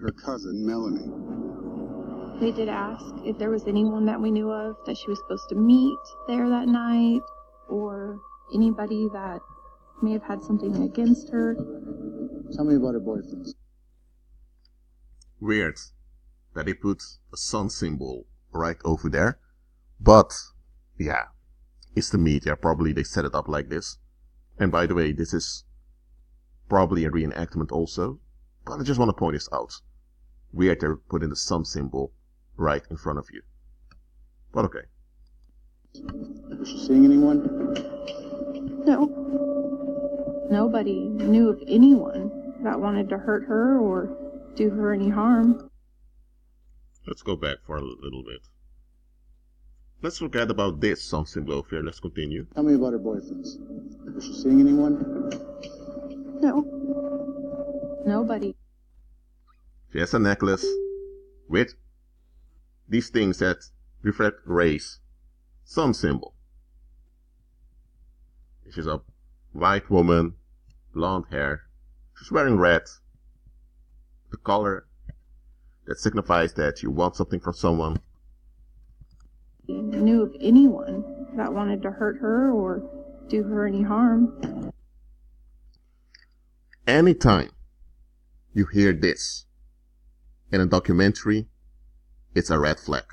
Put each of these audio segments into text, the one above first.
her cousin, Melanie. They did ask if there was anyone that we knew of that she was supposed to meet there that night, or anybody that may have had something against her. Tell me about her boyfriends. Weird that they put a sun symbol right over there. But, yeah, it's the media. Probably they set it up like this. And by the way, this is probably a reenactment also. But I just want to point this out. Weird they're putting the sun symbol right in front of you. But okay. Was she seeing anyone? No. Nobody knew of anyone that wanted to hurt her or do her any harm. Let's go back for a little bit. Let's forget about this sun symbol over here. Let's continue. Tell me about her boyfriends. Was she seeing anyone? No. Nobody. She has a necklace with these things that reflect race. Sun symbol. She's a white woman, blonde hair. She's wearing red. The color that signifies that you want something from someone. Knew of anyone that wanted to hurt her or do her any harm. Anytime you hear this in a documentary, it's a red flag.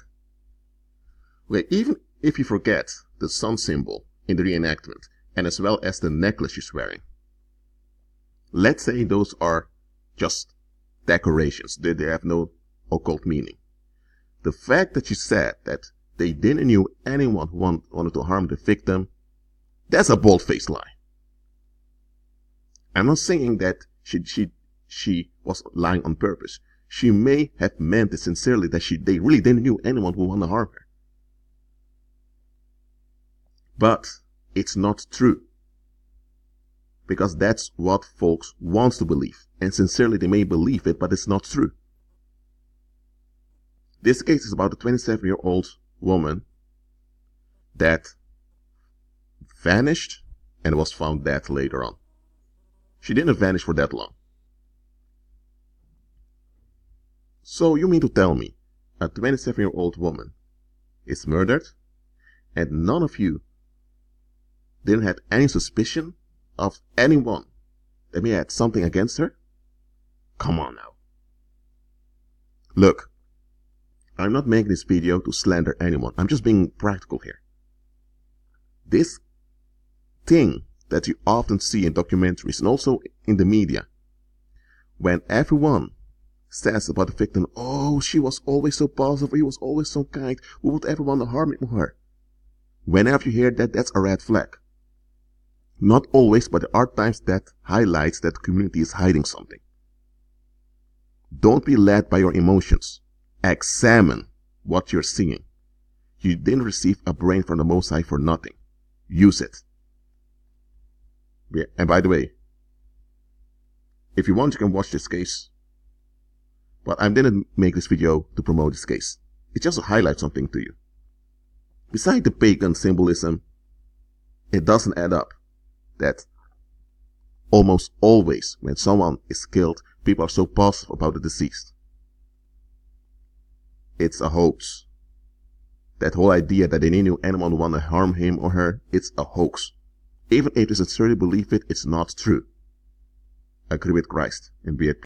Okay, even if you forget the sun symbol in the reenactment, and as well as the necklace she's wearing, let's say those are just decorations, they have no occult meaning. The fact that she said that they didn't know anyone who wanted to harm the victim, that's a bold-faced lie. I'm not saying that she was lying on purpose. She may have meant it sincerely that they really didn't know anyone who wanted to harm her. But it's not true. Because that's what folks want to believe. And sincerely they may believe it, but it's not true. This case is about a 27-year-old woman that vanished and was found dead later on. She didn't vanish for that long. So you mean to tell me a 27-year-old woman is murdered and none of you didn't have any suspicion of anyone that may have something against her? Come on now. Look, I'm not making this video to slander anyone. I'm just being practical here. This thing that you often see in documentaries and also in the media, when everyone says about the victim, oh, she was always so positive, he was always so kind, who would ever want to harm her? Whenever you hear that, that's a red flag. Not always, but there are times that highlights that the community is hiding something. Don't be led by your emotions. Examine what you're seeing. You didn't receive a brain from the Most High for nothing. Use it. Yeah, and by the way, if you want, you can watch this case. But I didn't make this video to promote this case. It's just to highlight something to you. Besides the pagan symbolism, it doesn't add up that almost always when someone is killed, people are so positive about the deceased. It's a hoax. That whole idea that they knew anyone would want to harm him or her, it's a hoax. Even if they sincerely believe it, it's not true. Agree with Christ and be at peace.